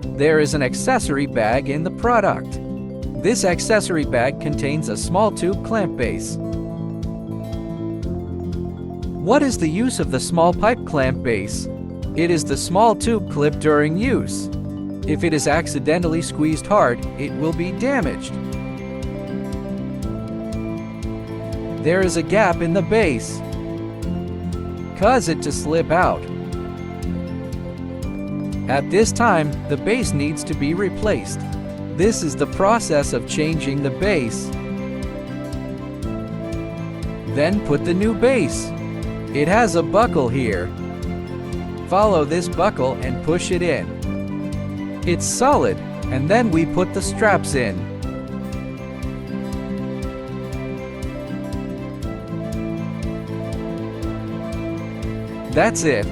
There is an accessory bag in the product. This accessory bag contains a small tube clamp base. What is the use of the small pipe clamp base? It is the small tube clip during use. If it is accidentally squeezed hard, it will be damaged. There is a gap in the base. Cause it to slip out. At this time, the base needs to be replaced. This is the process of changing the base. Then put the new base. It has a buckle here. Follow this buckle and push it in. It's solid, and then we put the straps in. That's it.